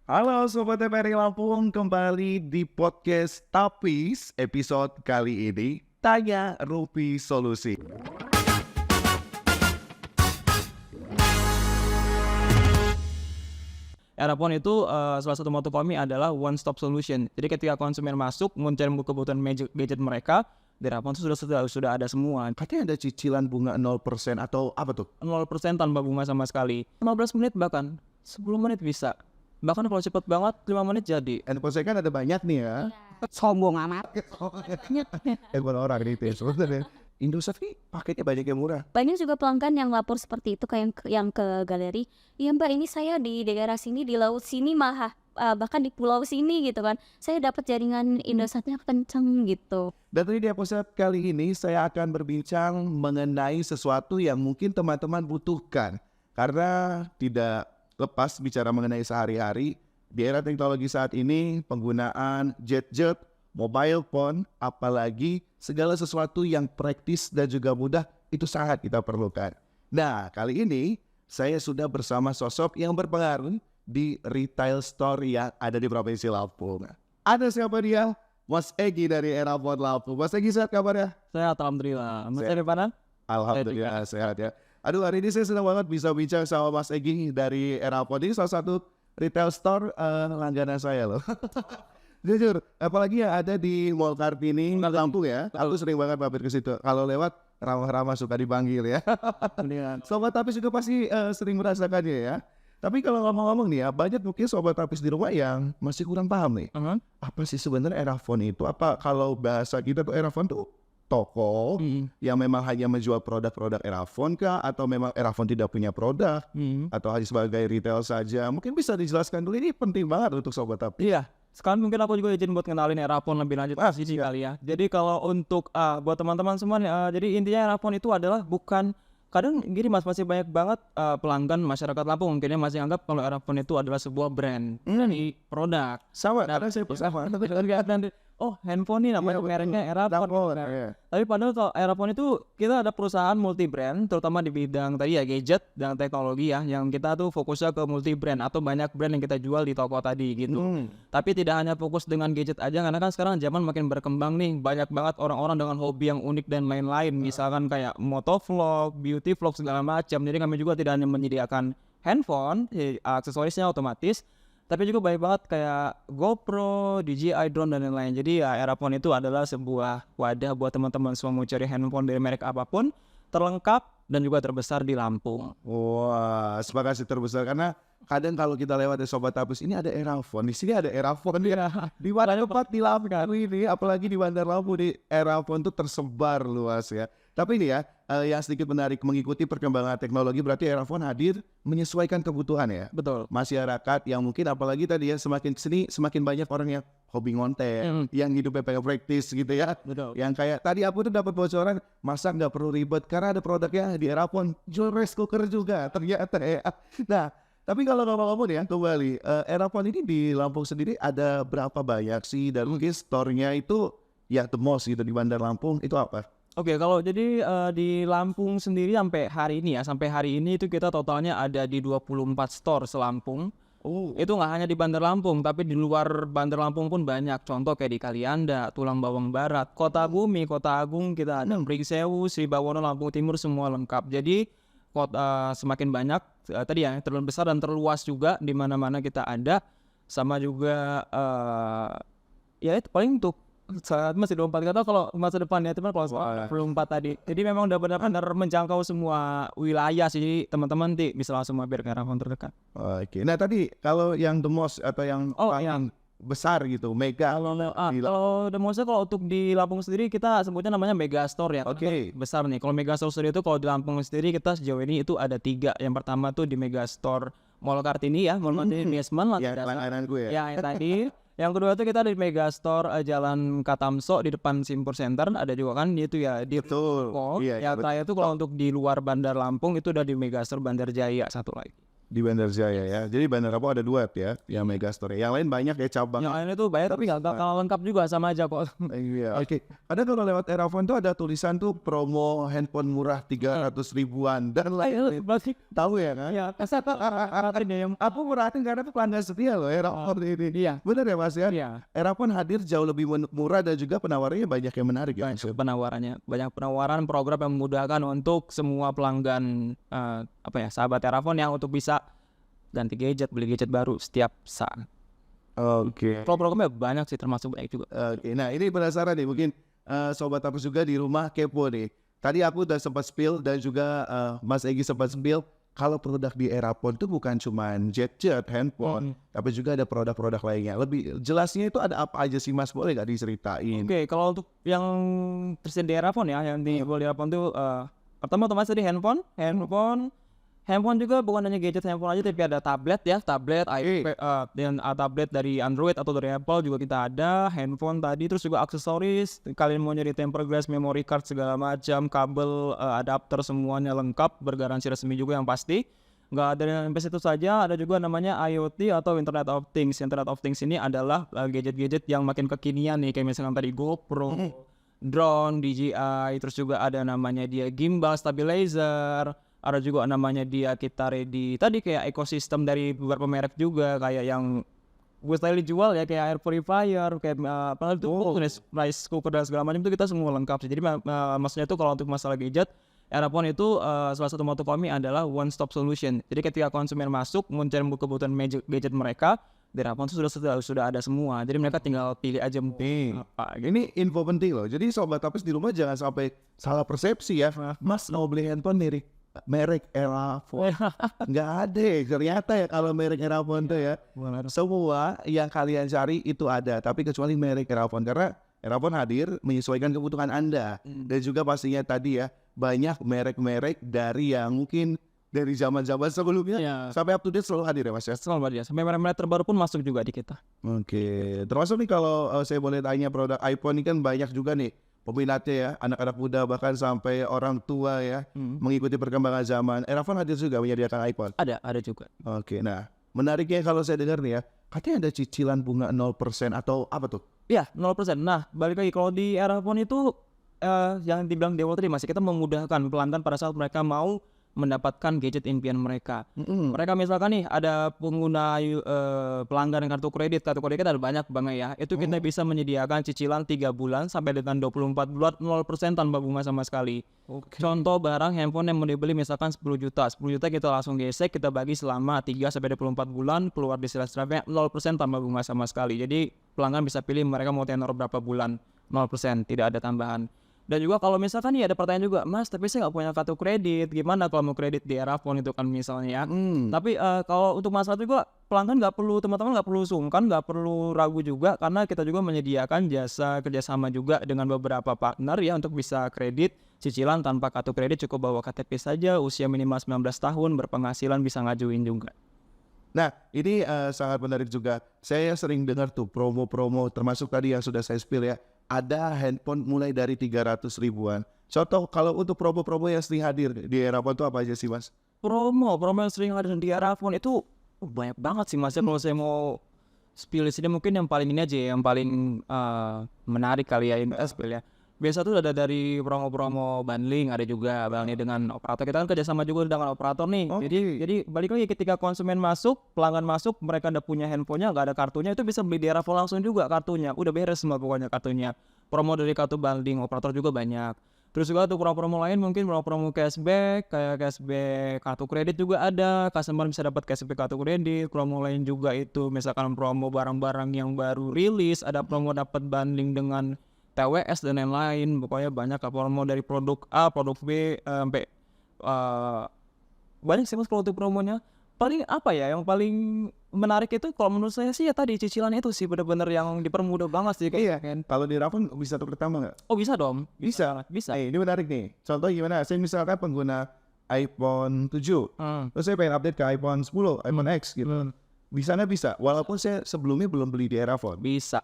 Halo Sobat TPRI Lampung, kembali di podcast Tapis episode kali ini Tanya Rupi Solusi. Erapon itu salah satu moto kami adalah one stop solution. Jadi ketika konsumen masuk mencari kebutuhan gadget mereka, di Erapon itu sudah ada semua. Katanya ada cicilan bunga 0% atau apa tuh? 0% tanpa bunga sama sekali. 15 menit bahkan 10 menit bisa. Bahkan kalau cepet banget 5 menit jadi. Handphone saya kan ada banyak nih ya. Sombong amat. Handphone orang nih itu sebenarnya. Indosat nih paketnya banyak yang murah. Banyak juga pelanggan yang lapor seperti itu kayak yang ke galeri. Iya mbak, ini saya di daerah sini, di laut sini bahkan di pulau sini gitu kan. Saya dapat jaringan Indosatnya kenceng gitu. Dan tadi di episode kali ini saya akan berbincang mengenai sesuatu yang mungkin teman-teman butuhkan. Karena tidak lepas bicara mengenai sehari-hari, di era teknologi saat ini penggunaan gadget, mobile phone, apalagi segala sesuatu yang praktis dan juga mudah itu sangat kita perlukan. Nah, kali ini saya sudah bersama sosok yang berpengaruh di retail store yang ada di Provinsi Lampung. Ada siapa dia? Mas Egy dari Erapon Lampung. Mas Egy, sehat kabarnya? Sehat alhamdulillah. Mas dari mana? Alhamdulillah sehat ya. Aduh, hari ini saya senang banget bisa bincang sama Mas Egy dari Erapon. Ini salah satu retail store langganan saya loh. Jujur, apalagi yang ada di Mall Kartini Lampung ya. Aku sering banget mampir ke situ. Kalau lewat ramah-ramah suka dipanggil ya. Sobat Tapis juga pasti sering merasakannya ya. Tapi kalau ngomong-ngomong nih ya, banyak mungkin Sobat Tapis di rumah yang masih kurang paham nih. Apa sih sebenarnya Erapon itu? Apa kalau bahasa kita tuh Erapon tuh toko yang memang hanya menjual produk-produk Erapon kah? Atau memang Erapon tidak punya produk? Atau hanya sebagai retail saja? Mungkin bisa dijelaskan dulu, ini penting banget untuk Sobat Tapis. Iya. Sekarang mungkin aku juga izin buat kenalin Erapon lebih lanjut sini kali ya. Jadi kalau untuk buat teman-teman semua jadi intinya Erapon itu adalah bukan, kadang gini mas, masih banyak banget pelanggan masyarakat Lampung mungkinnya masih anggap kalau Erapon itu adalah sebuah brand dari produk. Sama, karena saya sama. Oh, handphone nih namanya mereknya Erapon. Ya. Tapi padahal kalau Erapon itu kita ada perusahaan multi brand, terutama di bidang tadi ya gadget dan teknologi ya, yang kita tuh fokusnya ke multi brand atau banyak brand yang kita jual di toko tadi gitu. Tapi tidak hanya fokus dengan gadget aja, karena kan sekarang zaman makin berkembang nih, banyak banget orang-orang dengan hobi yang unik dan lain-lain, misalkan kayak motovlog, beauty vlog segala macam. Jadi kami juga tidak hanya menyediakan handphone, aksesorisnya otomatis, tapi juga banyak banget kayak GoPro, DJI drone dan lain-lain. Jadi ya Erapon itu adalah sebuah wadah buat teman-teman semua mau cari handphone dari merek apapun, terlengkap dan juga terbesar di Lampung. Wah, sepakat sih terbesar, karena kadang kalau kita lewat di Sobat Tapis ini ada Erapon, di sini ada Erapon ya. Di mana tempat di Lampung ini, apalagi di Bandar Lampung, di Erapon itu tersebar luas ya. Tapi ini ya, yang sedikit menarik mengikuti perkembangan teknologi, berarti Erapon hadir menyesuaikan kebutuhan ya. Betul. Masyarakat yang mungkin apalagi tadi ya semakin kesini semakin banyak orang yang hobi ngonten, yang hidupnya pengen praktis gitu ya. Betul. Yang kayak tadi aku tuh dapat bocoran, masak nggak perlu ribet karena ada produknya di Erapon, jual rice cooker juga ternyata ya. Nah, tapi kalau ngomong-ngomong ya kembali, Erapon ini di Lampung sendiri ada berapa banyak sih, dan mungkin store-nya itu ya the most gitu di Bandar Lampung itu apa? Oke, kalau jadi di Lampung sendiri sampai hari ini itu kita totalnya ada di 24 store se-Lampung. Oh, Itu nggak hanya di Bandar Lampung, tapi di luar Bandar Lampung pun banyak. Contoh kayak di Kalianda, Tulang Bawang Barat, Kota Bumi, Kota Agung, kita ada Pringsewu, Sri Bawono, Lampung Timur, semua lengkap. Jadi semakin banyak tadi ya, terbesar dan terluas juga di mana-mana kita ada. Sama juga ya itu paling untuk saat masih 24, kata kalau masa depannya teman kalau 24 tadi. Jadi memang udah benar-benar menjangkau semua wilayah sih. Jadi teman-teman bisa langsung mampir ke Erapon terdekat. oke. Nah tadi kalau yang the most atau yang paling besar gitu, mega. Kalau maksudnya kalau untuk di Lampung sendiri kita sebutnya namanya Mega Store ya. Oke. Besar nih. Kalau Mega Store sendiri itu kalau di Lampung sendiri kita sejauh ini itu ada 3. Yang pertama tuh di Mega Store Mall Kartini ya, Mall Kartini Basement. Ya, langganan gue ya. Ya, yang tadi. Yang kedua tuh kita ada di Mega Store Jalan Katamso di depan Simpur Center, ada juga kan itu ya di Betul. Mall. Iya, Yang terakhir tuh kalau untuk di luar Bandar Lampung itu udah di Mega Store Bandar Jaya satu lagi. Di Bandar Jaya ya. Jadi Bandar Lampung ada 2 ya, yang Megastore. Yang lain banyak ya cabang. Yang lain itu bayar tapi nggak kalah lengkap juga, sama aja kok. Iya, oke. Kadang kalau lewat Erafone tuh ada tulisan tuh promo handphone murah 300 ribuan dan lain-lain. Berarti Tahu ya kan? ya kasar yang Aku merhatiin karena aku pelanggan setia loh Erafone ini. iya. Bener ya Mas ya? Iya. Erafone hadir jauh lebih murah dan juga penawarannya banyak yang menarik ya. Mas? Penawarannya banyak, penawaran program yang memudahkan untuk semua pelanggan sahabat Erafone yang untuk bisa ganti gadget, beli gadget baru setiap saat. Oke. Programnya banyak sih, termasuk banyak juga. Oke, nah ini penasaran nih, mungkin sobat Tapus juga di rumah kepo nih. Tadi aku udah sempat spill dan juga Mas Egy sempat spill kalau produk di Erafone itu bukan cuma jet handphone, tapi juga ada produk-produk lainnya. Lebih jelasnya itu ada apa aja sih Mas? Boleh nggak diceritain? Oke, kalau untuk yang tersedia di Erafone ya, yang di Erafone tuh pertama otomatis tadi handphone juga bukan hanya gadget handphone aja, tapi ada tablet ya, tablet, iPad, dan tablet dari Android atau dari Apple juga kita ada, handphone tadi, terus juga aksesoris, kalian mau nyari tempered glass, memory card segala macam, kabel, adapter semuanya lengkap, bergaransi resmi juga yang pasti. Nggak ada sampai situ saja, ada juga namanya IoT atau Internet of Things. Internet of Things ini adalah gadget-gadget yang makin kekinian nih, kayak misalkan tadi GoPro, drone, DJI, terus juga ada namanya dia gimbal, stabilizer. Ada juga namanya dia kita ready tadi kayak ekosistem dari beberapa merek juga, kayak yang gue style jual ya, kayak air purifier, kayak apa itu rice cooker dan segala macam itu kita semua lengkap sih. Jadi maksudnya itu kalau untuk masalah gadget, Erafone itu salah satu moto kami adalah one stop solution. Jadi ketika konsumen masuk mencari kebutuhan gadget mereka, di Erafone itu sudah ada semua. Jadi mereka tinggal pilih aja apa. Ini info penting loh. Jadi sobat Tapus di rumah jangan sampai salah persepsi ya. Mas mau beli handphone nih, merek Erafone nggak ada. Ternyata ya kalau merek Erafone tuh ya semua yang kalian cari itu ada, tapi kecuali merek Erafone, karena Erafone hadir menyesuaikan kebutuhan Anda. Dan juga pastinya tadi ya banyak merek-merek dari yang mungkin dari zaman-zaman sebelumnya sampai up to date selalu hadir ya Mas ya. Selalu ada, sampai merek-merek terbaru pun masuk juga di kita. Oke, termasuk nih kalau saya boleh tanya, produk iPhone ini kan banyak juga nih peminatnya ya, anak-anak muda bahkan sampai orang tua ya, mengikuti perkembangan zaman. Erafone hadir juga menyediakan iPhone. Ada juga. Oke, nah menariknya kalau saya dengar nih ya, katanya ada cicilan bunga 0% atau apa tuh? Iya, 0%. Nah, balik lagi kalau di Erafone itu yang dibilang di awal tadi masih kita memudahkan pelanggan pada saat mereka mau mendapatkan gadget impian mereka. Mereka misalkan nih ada pengguna pelanggan kartu kredit kita ada banyak banget ya. Itu kita bisa menyediakan cicilan 3 bulan sampai dengan 24 bulan 0% tanpa bunga sama sekali. Contoh barang handphone yang mau dibeli misalkan 10 juta. 10 juta kita langsung gesek, kita bagi selama 3 sampai 24 bulan, keluar di sales-nya 0% tanpa bunga sama sekali. Jadi pelanggan bisa pilih mereka mau tenor berapa bulan, 0%, tidak ada tambahan. Dan juga kalau misalkan nih ada pertanyaan juga, Mas tapi saya nggak punya kartu kredit, gimana kalau mau kredit di Erafone itu kan misalnya ya. Tapi kalau untuk masalah itu juga pelanggan teman-teman nggak perlu sungkan, nggak perlu ragu juga, karena kita juga menyediakan jasa kerjasama juga dengan beberapa partner ya untuk bisa kredit cicilan tanpa kartu kredit, cukup bawa KTP saja, usia minimal 19 tahun, berpenghasilan bisa ngajuin juga. Nah ini sangat menarik juga. Saya sering dengar tuh promo-promo, termasuk tadi yang sudah saya spill ya, ada handphone mulai dari 300 ribuan. Contoh kalau untuk promo-promo yang sering hadir di Erafone itu apa aja sih Mas? Promo yang sering hadir di Erafone itu banyak banget sih Mas. Kalau saya mau spill di sini mungkin yang paling ini aja, yang paling menarik kali ya ini spill ya. Biasa tuh ada dari promo-promo bundling, ada juga bundling dengan operator. Kita kan kerjasama juga dengan operator nih. Jadi balik lagi ketika konsumen masuk, pelanggan masuk, mereka udah punya handphonenya, nggak ada kartunya, itu bisa beli di Erafone langsung juga kartunya. Udah beres semua pokoknya kartunya. Promo dari kartu bundling operator juga banyak. Terus juga untuk promo-promo lain mungkin promo-promo cashback, kayak cashback kartu kredit juga ada. Customer bisa dapat cashback kartu kredit. Promo lain juga itu misalkan promo barang-barang yang baru rilis, ada promo dapat bundling dengan TWS dan lain-lain. Pokoknya banyak promo dari produk A, produk B, sampai banyak sih Mas kalau untuk promonya. Paling apa ya, yang paling menarik itu kalau menurut saya sih ya tadi cicilan itu sih benar-benar yang dipermudah banget sih. Iya kan, kalau di Erafone bisa tukar tambah nggak? Oh bisa dong. Bisa. Ini menarik nih. Contoh gimana? Saya misalkan pengguna iPhone 7, terus saya pengen update ke iPhone 10, iPhone X gitu. Bisa, walaupun saya sebelumnya belum beli di Erafone. Bisa.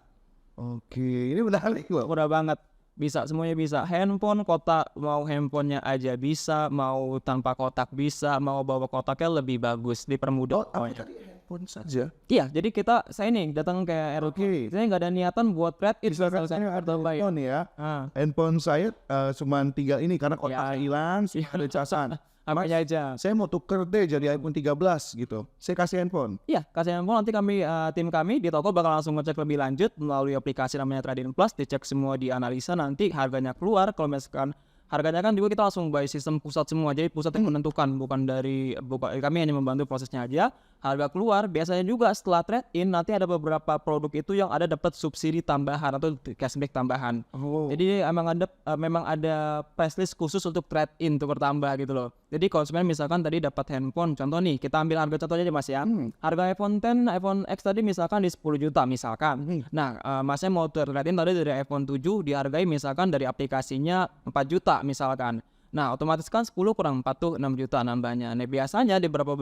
Oke, ini menarik loh. Mudah banget. Bisa, semuanya bisa. Handphone kotak, mau handphonenya aja bisa, mau tanpa kotak bisa, mau bawa kotaknya lebih bagus, dipermudah. Tadi handphone saja. Iya, jadi saya nih datang ke ROK, saya nggak ada niatan buat trade-in. Misalkan saya ada handphone ya, handphone saya cuma 3 ini karena kotaknya hilang, ada casan. Apanya aja. Saya mau tuker deh jadi iPhone 13 gitu. Saya kasih handphone. Iya, kasih handphone, nanti tim kami di toko bakal langsung ngecek lebih lanjut melalui aplikasi namanya Trade-in Plus, dicek semua, dianalisa, nanti harganya keluar. Kalau misalkan harganya kan juga kita langsung by sistem pusat semua, jadi pusat yang menentukan, kami hanya membantu prosesnya aja. Harga keluar, biasanya juga setelah trade-in nanti ada beberapa produk itu yang ada dapat subsidi tambahan atau cashback tambahan. Jadi memang ada price list khusus untuk trade-in, tukar tambah gitu loh. Jadi konsumen misalkan tadi dapat handphone, contoh nih, kita ambil harga contohnya aja Mas ya. Harga iPhone X, iPhone X tadi misalkan di 10 juta misalkan. Nah, Masnya mau trade-in tadi dari iPhone 7 dihargai misalkan dari aplikasinya 4 juta misalkan. Nah, otomatis kan 10 kurang 4 tuh 6 juta nambahnya. Nah, biasanya di beberapa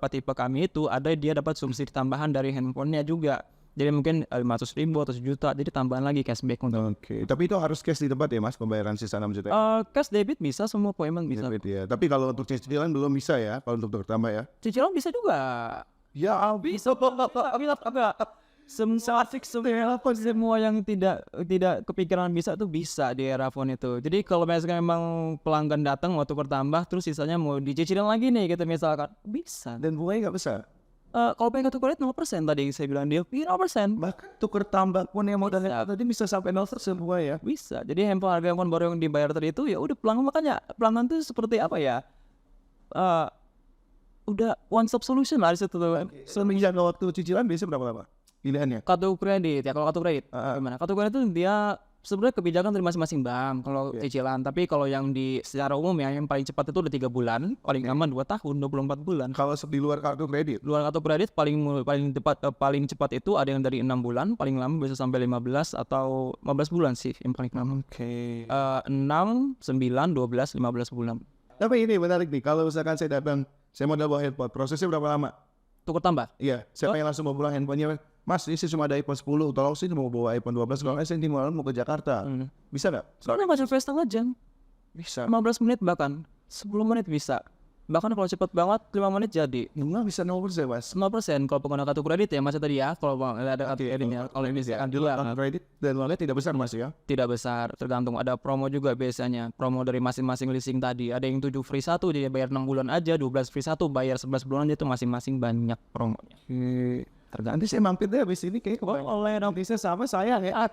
tipe kami itu ada dia dapat subsidi tambahan dari handphonenya juga. Jadi mungkin 500.000 atau 1 juta, jadi tambahan lagi cashback untuk. Oke, tapi itu harus cash di tempat ya Mas, pembayaran sisa 6 juta? Cash debit bisa, semua payment bisa. Debit ya. Tapi kalau untuk cicilan belum bisa ya, kalau untuk bertambah ya? Cicilan bisa juga. Ya, Bisa. Semua yang tidak kepikiran bisa tuh bisa di era phone itu. Jadi kalau misalkan memang pelanggan datang waktu bertambah terus sisanya mau dicicilin lagi nih gitu misalkan, bisa. dan bunganya nggak besar. Kalau pengen kartu kredit 0% tadi saya bilang dia 0%. Bahkan tuker tambah pun yang modalnya tadi bisa sampai 0% semua ya. Bisa. Jadi harga handphone baru yang dibayar tadi itu ya udah pelanggan, makanya pelanggan tuh seperti apa ya? Udah one stop solution lah di situ tuh. Semenjak waktu cicilan biasanya berapa lama pilihannya? Kartu kredit ya, kalau kartu kredit gimana? Kartu kredit itu dia sebenarnya kebijakan dari masing-masing bank kalau cicilan, tapi kalau yang secara umum ya yang paling cepat itu udah 3 bulan, paling lama 2 tahun, 24 bulan. Kalau di luar kartu kredit? Luar kartu kredit paling cepat itu ada yang dari 6 bulan, paling lama bisa sampai 15 atau 15 bulan sih yang paling lama. 6, 9, 12, 15 bulan. Tapi ini menarik nih, kalau misalkan saya datang, saya mau bawa handphone, prosesnya berapa lama? Tukar tambah? Iya, saya pengen langsung mau pulang handphonenya. Mas, ini sih cuma ada iPhone 10, tolong sih mau bawa iPhone 12, kalau saya nanti mau ke Jakarta. Bisa nggak? Soalnya nggak sampai setengah jam. Bisa. 15 menit bahkan, 10 menit bisa. Bahkan kalau cepet banget 5 menit jadi. Nggak bisa 0% Mas. 0% kalau pengguna kartu kredit ya Mas tadi ya. Kalau ada kartu kreditnya, kalau ini Ya, kan di luar kartu kredit dan uangnya tidak besar Mas ya? tidak besar, tergantung ada promo juga biasanya. Promo dari masing-masing leasing tadi. Ada yang 7 free 1 jadi bayar 6 bulan aja, 12 free 1 bayar 11 bulan aja, itu masing-masing banyak promonya. Nanti saya mampir deh habis ini kayak Boleh dong. bisa sama saya ya.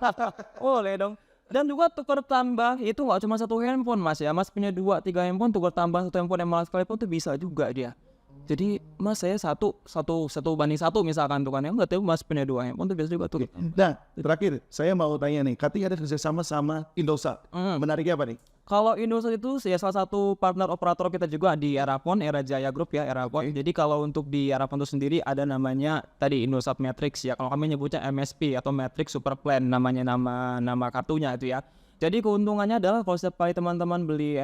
Boleh dong. Dan juga tukar tambah itu nggak cuma satu handphone Mas ya. Mas punya 2, 3 handphone, tukar tambah satu handphone yang mahal sekalipun tuh bisa juga dia. Jadi Mas saya satu banding satu misalkan tuh kan, yang nggak tahu Mas punya 2 handphone tuh biasa juga tuh. Nah, terakhir saya mau tanya nih, katanya ada kerjasama sama Indosat. Menariknya apa nih? Kalau Indosat itu ya salah satu partner operator kita juga di Erafone, Era Jaya Group ya, Erafone. Jadi kalau untuk di Erafone itu sendiri ada namanya tadi Indosat Matrix ya. Kalau kami nyebutnya MSP atau Matrix Super Plan namanya, nama kartunya itu ya. Jadi keuntungannya adalah kalau setiap kali teman-teman beli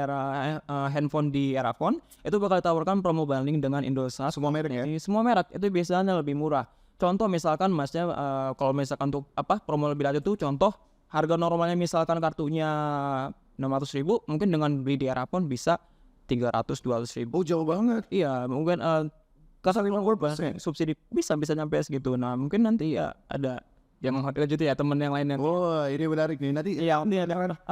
handphone di Erafone, itu bakal ditawarkan promo bundling dengan Indosat. Semua merek ya? Semua merek itu biasanya lebih murah. Contoh misalkan Masnya kalau misalkan untuk promo lebih lanjut tuh, contoh harga normalnya misalkan kartunya 600.000, mungkin dengan beli di Erafone bisa 300-200.000. Oh jauh banget. Iya, mungkin kasar 50% subsidi bisa nyampe segitu. Nah mungkin nanti ya ada yang lanjut ya temen yang lainnya. Wah ini menarik nih. Nanti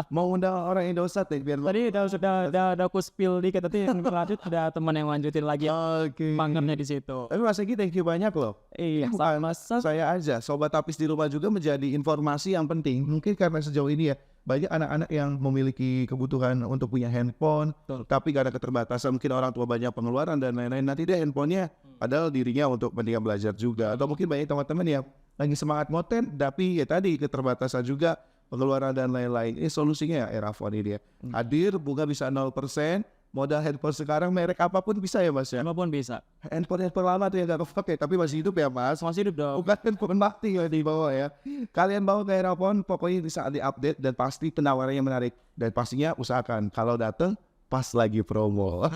mau undang orang Indosat nih biar. Tadi udah aku spill dikit, tapi yang lanjut ada teman yang lanjutin lagi. Oke. Panggungnya di situ. Tapi Mas Egi thank you banyak loh. Iya, Bukan saya aja, sobat tapis di rumah juga menjadi informasi yang penting. Mungkin karena sejauh ini ya banyak anak-anak yang memiliki kebutuhan untuk punya handphone, tapi karena keterbatasan mungkin orang tua banyak pengeluaran dan lain-lain. Nanti dia handphonenya padahal dirinya untuk pendidikan belajar juga. Atau mungkin banyak teman-teman yang lagi semangat ngoten, tapi ya tadi keterbatasan juga pengeluaran dan lain-lain. Ini solusinya ya Erafone ini ya. Hadir, bunga bisa 0%. Modal handphone sekarang merek apapun bisa ya Mas ya? Apapun bisa. Handphone lama tuh yang gak kepake tapi masih hidup ya Mas? Masih hidup dong. Bukan handphone mati ya di bawah ya. Kalian bawa ke Erafone pokoknya bisa di-update dan pasti penawarannya menarik. Dan pastinya usahakan kalau datang pas lagi promo.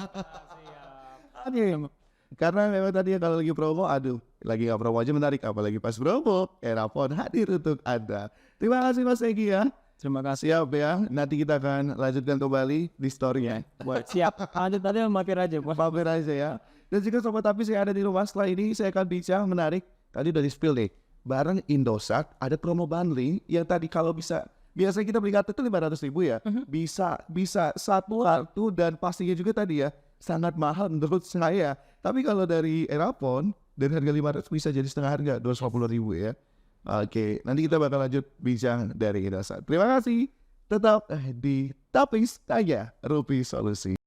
Karena memang tadi kalau lagi promo, lagi gak promo aja menarik, apalagi pas promo, Erafone hadir untuk Anda. Terima kasih Mas Egi ya. Terima kasih. Siap ya, nanti kita akan lanjutkan kembali di story-nya. Siap. Lanjut tadi mampir aja, Bos. Mampir aja ya. Dan jika sobat tapi saya ada di rumah setelah ini, saya akan bincang menarik. Tadi udah di spill nih, bareng Indosat ada promo bundling yang tadi kalau bisa, biasanya kita beli kartu itu 500.000 ya. Bisa satu kartu dan pastinya juga tadi ya, sangat mahal menurut saya. Tapi kalau dari Erafone, dari harga 500 bisa jadi setengah harga, 250.000 ya. Oke, nanti kita bakal lanjut bincang dari Indosat. Terima kasih. Tetap di Tapis Tanya Rupi Solusi.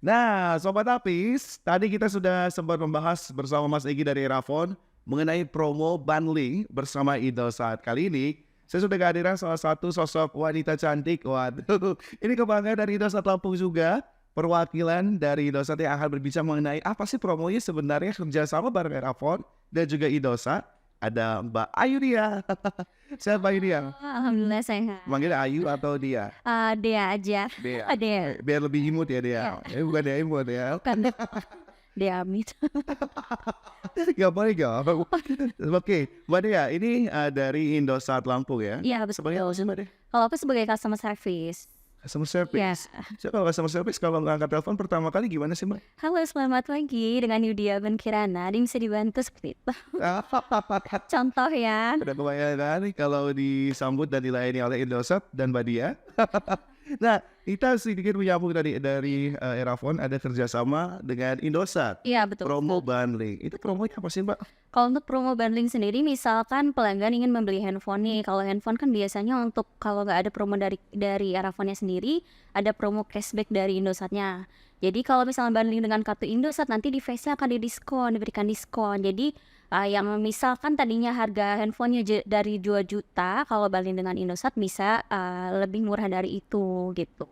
Nah, Sobat Tapis, tadi kita sudah sempat membahas bersama Mas Egy dari Erafone mengenai promo bundling bersama Indosat. Kali ini, saya sudah kehadiran salah satu sosok wanita cantik. Waduh, ini kebanggaan dari Indosat Lampung juga. Perwakilan dari Indosat yang akan berbicara mengenai apa sih promonya sebenarnya kerjasama bareng Erafone dan juga Indosat. Ada Mbak Ayu Dia. Siapa Mbak Ayu Dia? Alhamdulillah sehat. Manggilnya Ayu atau Dia? Dea aja. Dia. Dea. Biar lebih imut ya dia. Bukan dia imut ya. Bukan. Dea Amit. Gak boleh gak? Oke, Mbak Dea, ini dari Indosat Lampung ya? Iya, betul. Sebagai apa sih Mbak Dea? Kalau aku sebagai customer service. Customer service? Ya. So, kalau customer service, kalau ngangkat telepon pertama kali gimana sih Mbak? Halo, selamat pagi. Dengan Yudia Ben Kirana. Dia bisa dibantu seperti itu. Contoh ya. Udah kebayang nih kalau disambut dan dilayani oleh Indosat dan Mbak Dia. Nah, kita sedikit menyambung dari Erafone ada kerjasama dengan Indosat. Iya, betul. Promo bundling. Itu promonya apa sih Mbak? Kalau untuk promo bundling sendiri, misalkan pelanggan ingin membeli handphone nih. Kalau handphone kan biasanya untuk kalau nggak ada promo dari Erafone-nya sendiri, ada promo cashback dari Indosatnya. Jadi kalau misalnya bundling dengan kartu Indosat, nanti device-nya akan diberikan diskon. Jadi yang misalkan tadinya harga handphonenya dari 2 juta, kalau bundling dengan Indosat bisa lebih murah dari itu gitu.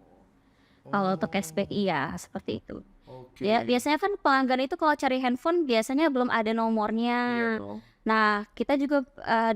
Kalau untuk cashback iya seperti itu. Ya, biasanya kan pelanggan itu kalau cari handphone biasanya belum ada nomornya. Iya dong. Nah, kita juga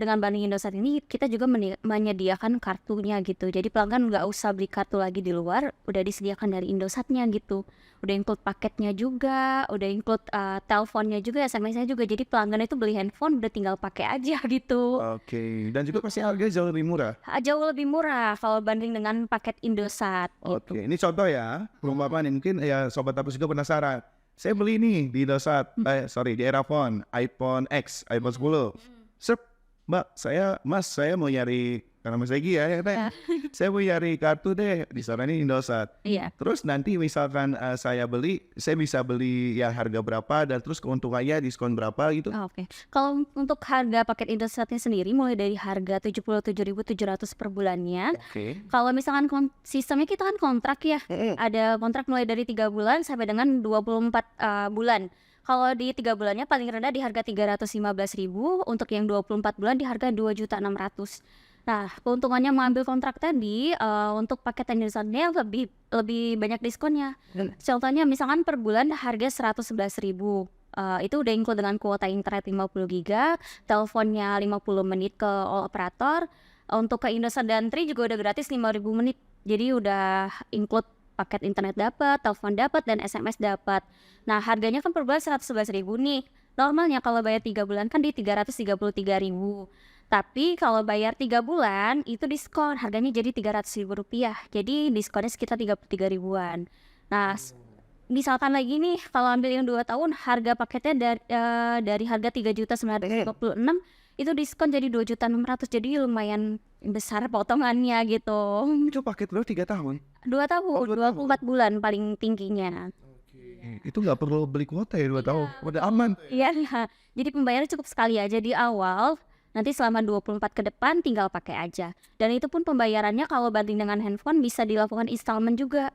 dengan bundling Indosat ini kita juga menyediakan kartunya gitu. Jadi pelanggan nggak usah beli kartu lagi di luar, udah disediakan dari Indosatnya gitu. Udah include paketnya juga, udah include teleponnya juga, SMS-nya juga. Jadi pelanggan itu beli handphone udah tinggal pakai aja gitu. Oke, dan juga pasti harganya jauh lebih murah. Jauh lebih murah kalau banding dengan paket Indosat. Oke, ini contoh ya, perumpamaan mungkin ya Sobat Tapis juga penasaran. Saya beli nih di Indosat, di Erafone, iPhone X, iPhone 10. Sep, Mas, saya mau nyari, karena Mas Egy ya, saya mau nyari kartu deh, di sana ini Indosat. Iya. Terus nanti misalkan saya bisa beli yang harga berapa, dan terus keuntungannya diskon berapa gitu. Oke. Kalau untuk harga paket Indosatnya sendiri mulai dari harga 77.700 per bulannya. Oke. Kalau misalkan sistemnya kita kan kontrak ya. Ada kontrak mulai dari 3 bulan sampai dengan 24 bulan. Kalau di 3 bulannya paling rendah di harga 315.000, untuk yang 24 bulan di harga 2.600.000. Nah, keuntungannya mengambil kontrak tadi untuk paket Indosatnya lebih banyak diskonnya. Contohnya misalkan per bulan harga 111.000. Itu udah include dengan kuota internet 50 GB, teleponnya 50 menit ke all operator. Untuk ke Indosat dan Tri juga udah gratis 5.000 menit. Jadi udah include paket internet dapat, telepon dapat, dan SMS dapat. Nah, harganya kan per bulan 111.000 nih. Normalnya kalau bayar 3 bulan kan di 333.000. Tapi kalau bayar 3 bulan itu diskon, harganya jadi 300.000 rupiah. Jadi diskonnya sekitar 33 ribuan. Nah, misalkan lagi nih kalau ambil yang 2 tahun, harga paketnya dari harga 3.956 itu diskon jadi 2.600.000. Jadi lumayan besar potongannya gitu. Itu paket lo 3 tahun? 2 tahun, 24 bulan paling tingginya. Itu nggak perlu beli kuota ya 2 tahun, udah aman. Iya, jadi pembayaran cukup sekali aja di awal. Nanti selama 24 ke depan tinggal pakai aja. Dan itu pun pembayarannya kalau banding dengan handphone bisa dilakukan installment juga.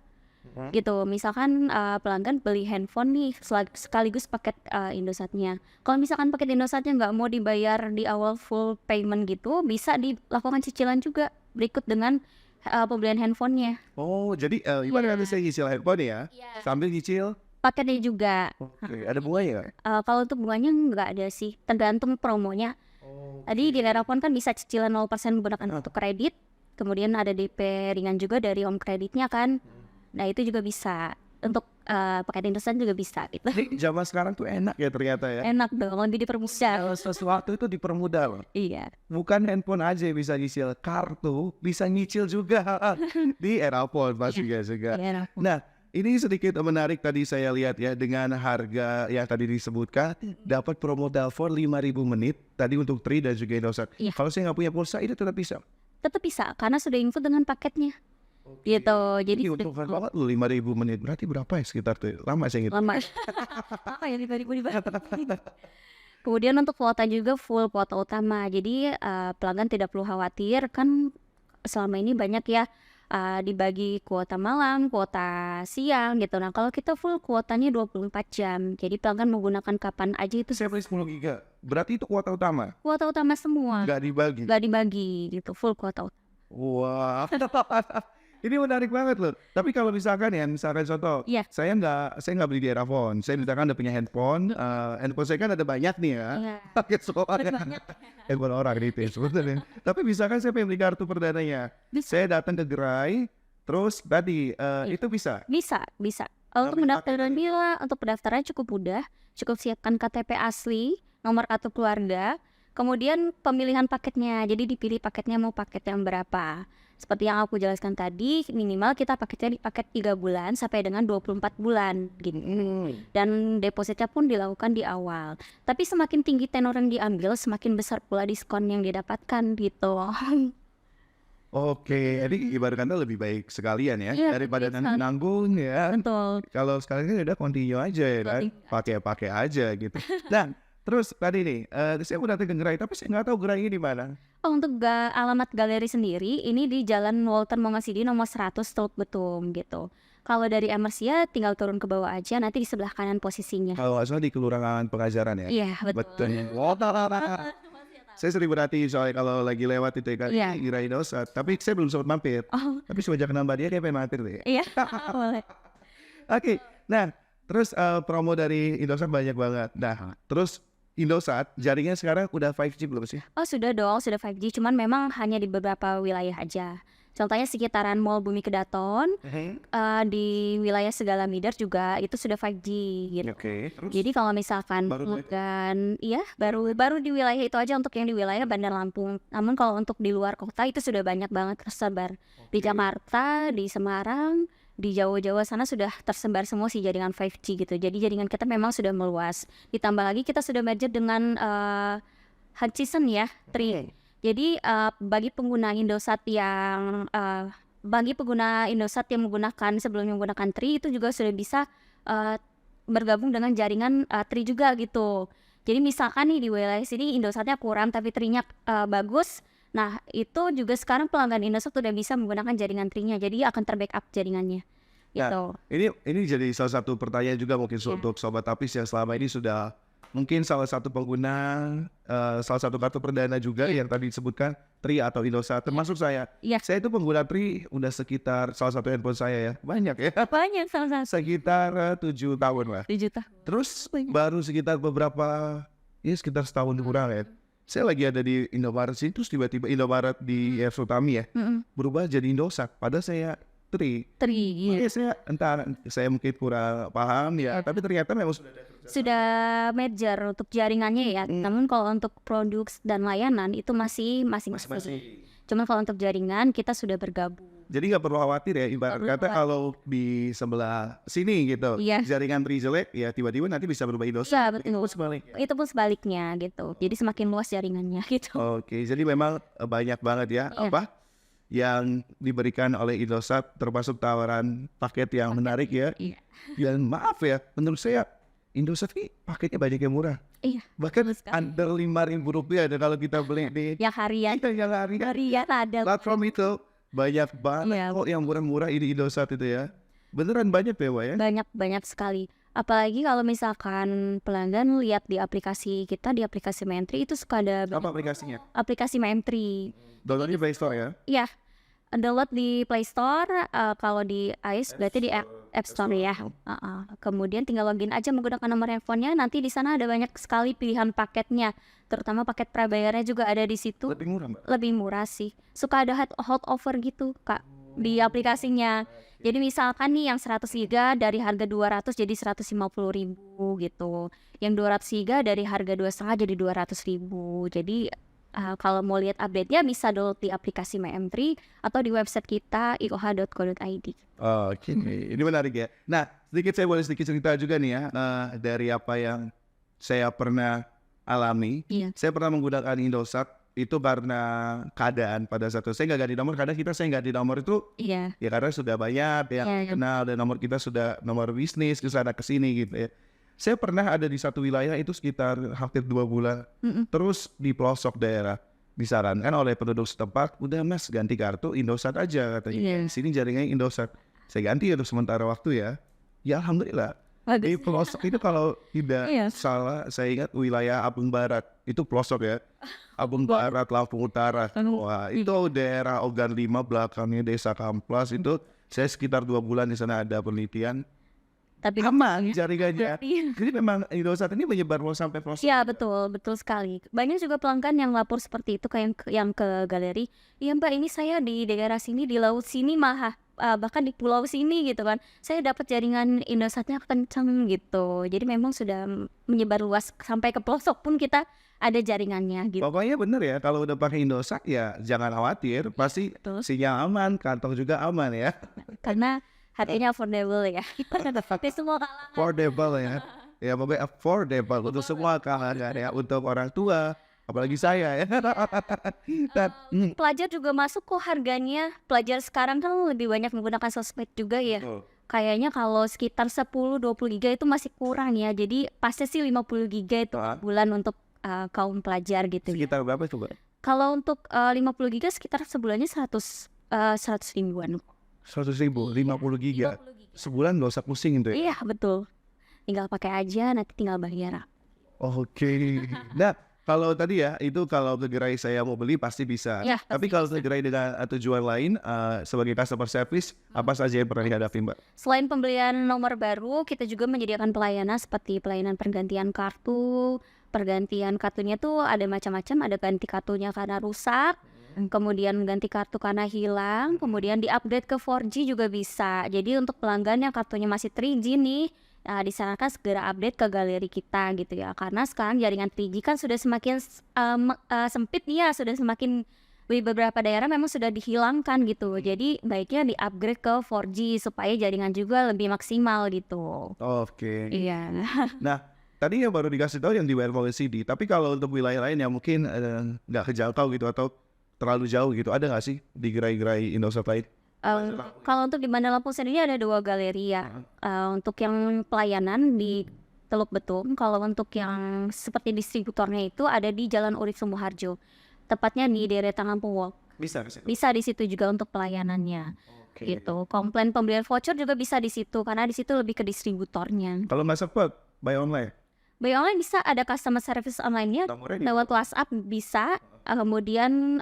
Gitu. Misalkan pelanggan beli handphone nih sekaligus paket Indosatnya. Kalau misalkan paket Indosatnya nggak mau dibayar di awal full payment gitu, bisa dilakukan cicilan juga berikut dengan pembelian handphonenya. Oh, jadi gimana nanti saya nyicil handphone ya? Sambil nyicil Paketnya juga. Oke, ada bunganya? Kalau untuk bunganya nggak ada sih, tergantung promonya. Tadi di Erafone kan bisa cicilan 0% menggunakan kartu kredit, kemudian ada DP ringan juga dari home kreditnya kan. Nah itu juga bisa. Untuk paket Indosat juga bisa gitu. Jadi zaman sekarang tuh enak ya ternyata ya. Enak dong, lebih dipermudah. Sesuatu itu dipermudah loh. Iya. Bukan handphone aja yang bisa nyicil, kartu bisa nyicil juga di Erapon pasti juga. Iya, Nah, ini sedikit menarik tadi saya lihat ya, dengan harga yang tadi disebutkan dapat promo telepon 5.000 menit tadi untuk Tri dan juga Indosat. Iya. Kalau saya nggak punya pulsa itu tetap bisa. Tetap bisa karena sudah info dengan paketnya. Gitu. Jadi Ini untukkan banget loh 5.000 menit. Berarti berapa ya sekitar tuh? Lama saya gitu. lama. Apa ya 5.000 dibayar? Kemudian untuk kuota juga full kuota utama. Jadi pelanggan tidak perlu khawatir kan selama ini banyak ya dibagi kuota malam, kuota siang gitu. Nah, kalau kita full kuotanya 24 jam. Jadi pelanggan menggunakan kapan aja itu Saya beli 10 giga. Berarti itu kuota utama. kuota utama semua. Nggak dibagi. Nggak dibagi gitu, full kuota utama. Wah. Ini menarik banget loh. Tapi kalau misalkan ya, misalkan contoh, Iya. saya nggak beli di Erafon. Saya misalkan udah punya handphone, handphone saya kan ada banyak nih ya. Iya. Pakai soalnya. Banyak. Handphone orang gitu ya sebetulnya. Tapi misalkan saya pengen beli kartu perdananya, Bisa. saya datang ke gerai, terus tadi itu bisa. Bisa. Untuk Tapi pendaftaran bila untuk pendaftarannya cukup mudah, cukup siapkan KTP asli, nomor kartu keluarga, kemudian pemilihan paketnya. Jadi dipilih paketnya mau paket yang berapa. Seperti yang aku jelaskan tadi, minimal kita paketnya di paket 3 bulan sampai dengan 24 bulan gitu. Dan depositnya pun dilakukan di awal. Tapi semakin tinggi tenor yang diambil, semakin besar pula diskon yang didapatkan gitu. Oke, jadi ibarat kata lebih baik sekalian ya Iya, daripada lebih sekali. nanggung ya. Betul. Kalau sekalian kan udah continue aja ya kan, pakai aja gitu. Nah, terus tadi nih, saya udah datang ke gerai, tapi saya nggak tahu gerainya di mana. Oh, untuk alamat galeri sendiri, ini di Jalan Walter Mongasidi nomor 100 Teluk Betung gitu. Kalau dari Emersia tinggal turun ke bawah aja, nanti di sebelah kanan posisinya. Kalau nggak salah di Kelurahan Pengajaran ya. Iya, betul. Saya sering berhati soalnya kalau lagi lewat itu kan Iya. gerai Indosat, tapi saya belum sempat mampir. Oh, Tapi semenjak nambah dia pengen mampir deh. iya, boleh. Oke, nah terus promo dari Indosat banyak banget. Nah, terus Indosat jaringan sekarang udah 5G belum sih? Oh, sudah dong, sudah 5G, cuman memang hanya di beberapa wilayah aja. Contohnya sekitaran Mall Bumi Kedaton, di wilayah Segala Midar juga itu sudah 5G gitu. Oke, terus Jadi kalau misalkan Baru bukan, iya baru di wilayah itu aja untuk yang di wilayah Bandar Lampung. Namun kalau untuk di luar kota itu sudah banyak banget tersebar. Di Jakarta, di Semarang, di Jawa-Jawa sana sudah tersebar semua sih jaringan 5G gitu. Jadi jaringan kita memang sudah meluas. Ditambah lagi kita sudah merger dengan Hutchison ya, Tri. Jadi bagi pengguna Indosat yang menggunakan sebelumnya menggunakan Tri itu juga sudah bisa bergabung dengan jaringan Tri juga gitu. Jadi misalkan nih di wilayah sini Indosatnya kurang tapi Trinya bagus. Nah itu juga sekarang pelanggan Indosat sudah bisa menggunakan jaringan Trinya. Jadi akan terbackup jaringannya. Gitu. ini jadi salah satu pertanyaan juga mungkin untuk Sobat Tapis yang selama ini sudah mungkin salah satu pengguna salah satu kartu perdana juga yang tadi disebutkan Tri atau Indosat, termasuk saya. Iya. Saya itu pengguna Tri udah sekitar salah satu handphone saya ya, banyak ya. Banyak salah satu Sekitar 7 tahun lah. 7 juta. Terus baru sekitar sekitar setahun kurang ya. Saya lagi ada di Indomaret sini, terus tiba-tiba Indomaret di Sutami ya berubah jadi Indosat. Padahal saya Tri. Tri. Iya. Makanya saya mungkin kurang paham ya, tapi ternyata memang sudah ada kerjasama. Sudah merger untuk jaringannya ya. Namun kalau untuk produk dan layanan itu masih masing-masing. Cuman kalau untuk jaringan kita sudah bergabung. Jadi nggak perlu khawatir ya, ibarat kata kalau di sebelah sini gitu, Iya. jaringan Tri jelek ya tiba-tiba nanti bisa berubah Indosat. Iya, betul. Itu pun sebaliknya. Itu pun sebaliknya gitu. Jadi semakin luas jaringannya gitu. Oke, jadi memang banyak banget ya Iya. yang diberikan oleh Indosat, termasuk tawaran paket yang menarik ya. Iya. Dan maaf ya, menurut saya Indosat ini paketnya banyak yang murah. Iya. Bahkan Betul sekali. under Rp5.000 ada kalau kita beli di Yang harian. yang harian. Harian ada. Platform itu banyak banget Iya. kok yang murah-murah ini Indosat itu ya. Beneran banyak ya, Wak ya? Banyak sekali. Apalagi kalau misalkan pelanggan lihat di aplikasi kita, di aplikasi Mentri itu suka ada Apa aplikasinya? aplikasi Mentri. Downloadnya Play Store ya? Iya, download di Play Store, kalau di iOS berarti di App Store ya. Kemudian tinggal login aja menggunakan nomor handphonenya. Nanti di sana ada banyak sekali pilihan paketnya, terutama paket prabayarnya juga ada di situ. Lebih murah, Mbak. Lebih murah sih. Suka ada hot offer gitu, Kak. di aplikasinya. Jadi misalkan nih yang 100 giga dari harga 200 jadi 150.000 gitu. Yang 200 giga dari harga 2,5 jadi 200.000. Jadi kalau mau lihat update-nya bisa download di aplikasi MyM3 atau di website kita ioha.co.id. Oke, ini menarik ya. Nah, saya boleh sedikit cerita juga nih ya, dari apa yang saya pernah alami. Iya. Saya pernah menggunakan Indosat itu karena keadaan pada saat itu. Saya nggak ganti nomor, kadang saya ganti nomor itu Iya. ya karena sudah banyak yang Iya. kenal dan nomor kita sudah nomor bisnis kesana kesini gitu ya. Saya pernah ada di satu wilayah itu sekitar hampir 2 bulan. Terus di pelosok daerah disarankan oleh penduduk setempat, udah mas ganti kartu Indosat aja katanya. Iya. Di sini jaringannya Indosat. Saya ganti untuk sementara waktu ya. Ya alhamdulillah. Di Bagus. pelosok itu kalau tidak Iya. salah, saya ingat wilayah Abung Barat. Itu pelosok ya. Abung Barat, Lampung Utara. Wah, itu daerah Ogan 5 belakangnya Desa Kamplas itu. Saya sekitar 2 bulan di sana ada penelitian. Tapi Aman jaringannya. Iya. Jadi memang Indosat ini menyebar sampai pelosok. Iya betul sekali. Banyak juga pelanggan yang lapor seperti itu kayak yang ke galeri. Iya mbak, ini saya di daerah sini, di laut sini bahkan di pulau sini gitu kan. Saya dapat jaringan Indosatnya kenceng gitu. Jadi memang sudah menyebar luas sampai ke pelosok pun kita ada jaringannya gitu. Pokoknya bener ya, kalau udah pakai Indosat ya jangan khawatir, pasti Betul. sinyal aman, kantong juga aman ya. Karena harganya affordable ya. Di semua kalangan. Affordable ya. Ya pokoknya affordable untuk semua kalangan ya, untuk orang tua, apalagi saya ya. Dan, Pelajar juga masuk kok harganya. Pelajar sekarang kan lebih banyak menggunakan sosmed juga ya. Kayaknya kalau sekitar 10-20 giga itu masih kurang ya. Jadi pasti sih 50 giga itu bulan untuk kaum pelajar gitu ya. sekitar berapa coba? Kalau untuk 50 giga sekitar sebulannya 100 ribuan. 100.000, 50 giga. Sebulan gak usah pusing itu ya. Iya betul. Tinggal pakai aja, nanti tinggal bayar. Oke. Nah, kalau tadi ya, itu kalau ke gerai saya mau beli pasti bisa. Ya, Tapi kalau ke gerai dengan tujuan lain, sebagai customer service, apa saja yang pernah dihadapi Mbak? Selain pembelian nomor baru, kita juga menyediakan pelayanan seperti pelayanan pergantian kartu. Pergantian kartunya tuh ada macam-macam, ada ganti kartunya karena rusak, kemudian ganti kartu karena hilang, kemudian di-upgrade ke 4G juga bisa. Jadi untuk pelanggan yang kartunya masih 3G nih, disarankan segera update ke galeri kita gitu ya. Karena sekarang jaringan 3G kan sudah semakin sempit nih ya, sudah semakin di beberapa daerah memang sudah dihilangkan gitu. Jadi baiknya di-upgrade ke 4G supaya jaringan juga lebih maksimal gitu. Oke. Iya. Nah, tadi yang baru dikasih tahu yang di Wirefall LCD. Tapi kalau untuk wilayah lain yang mungkin nggak kejangkau gitu atau terlalu jauh gitu, ada nggak sih di gerai-gerai Indosat lain? Kalau untuk di Bandar Lampung sendiri ada 2 galeri ya. Untuk yang pelayanan di Teluk Betung, kalau untuk yang seperti distributornya itu ada di Jalan Urip Sumoharjo. Tepatnya di deretan Lampung Walk. Bisa. Bisa di situ juga untuk pelayanannya. Gitu. Komplain pembelian voucher juga bisa di situ karena di situ lebih ke distributornya. Kalau nggak sempet, buy online. Buy online bisa, ada customer service online-nya Nomornya di- lewat WhatsApp bisa, kemudian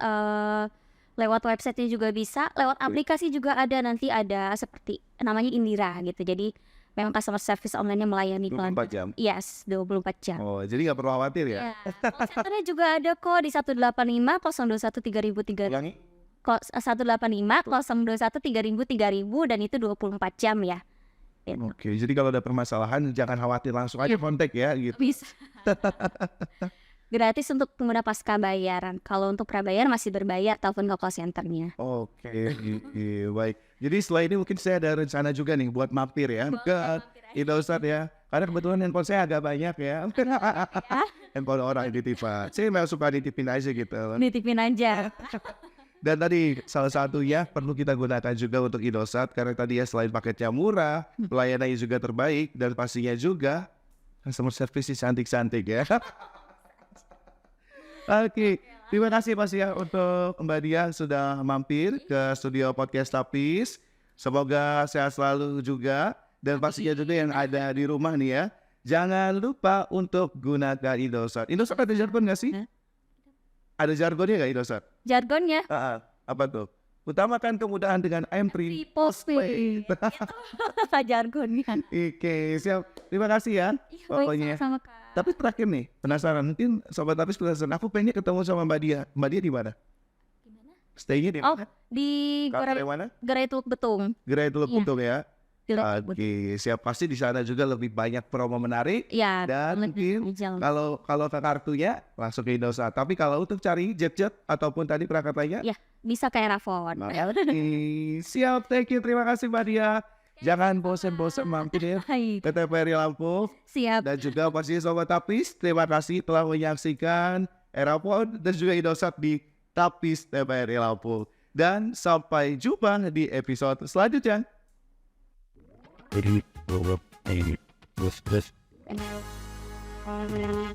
lewat website-nya juga bisa, lewat aplikasi juga ada, nanti ada seperti namanya Indira gitu. Jadi memang customer service online-nya melayani 24 jam. Yes, 24 jam. Oh, jadi nggak perlu khawatir ya. Ya, call center-nya juga ada kok di 185 021 3000 Ulangi. 185 021 3000 dan itu 24 jam ya. Gitu. Oke, jadi kalau ada permasalahan jangan khawatir, langsung aja kontak ya gitu. Bisa. Gratis untuk pengguna pasca bayaran. Kalau untuk prabayar masih berbayar, telepon ke call center-nya. Oke, baik. Jadi setelah ini mungkin saya ada rencana juga nih buat mampir ya ke Indosat ya. Karena kebetulan handphone saya agak banyak ya. Handphone orang dititipin. Saya memang suka dititipin aja gitu. Nitipin aja. Dan tadi salah satunya perlu kita gunakan juga untuk Indosat karena tadi ya selain paketnya murah, pelayanannya juga terbaik dan pastinya juga customer service cantik-cantik ya. Oke, terima kasih Mas ya untuk Mbak Dia sudah mampir ke studio podcast Tapis. Semoga sehat selalu juga dan pastinya juga yang ada di rumah nih ya. Jangan lupa untuk gunakan Indosat. Indosat ada jargon nggak sih? Ada jargonnya nggak Indosat? Jargonnya Apa tuh? Utamakan kemudahan dengan M3 postpaid. Jargonnya. Oke, siap. Terima kasih ya. Pokoknya. Sama Kak. Tapi terakhir nih, penasaran. Mungkin Sobat Tapis penasaran. Aku pengen ketemu sama Mbak Dia. Mbak Dia di mana? Stay-nya di Oh, mana? di Kafe mana? Gerai Teluk Betung. Gerai Teluk Iya. Betung ya. Di Teluk Betung. Oke, siap, pasti di sana juga lebih banyak promo menarik. Ya, Dan lebih mungkin jalan. kalau ke kartunya langsung ke Indosat. Tapi kalau untuk cari jet-jet ataupun tadi perangkat lainnya, Ya, bisa ke Erafon. oke, siap, thank you, terima kasih Mbak Dia. Jangan bosan-bosan mampir ya Hai, ke TVRI Lampung. siap. Dan juga pastinya Sobat Tapis, terima kasih telah menyaksikan Erafon dan juga Indosat di Tapis TVRI Lampung. Dan sampai jumpa di episode selanjutnya. Ini, ini, this. Kenal.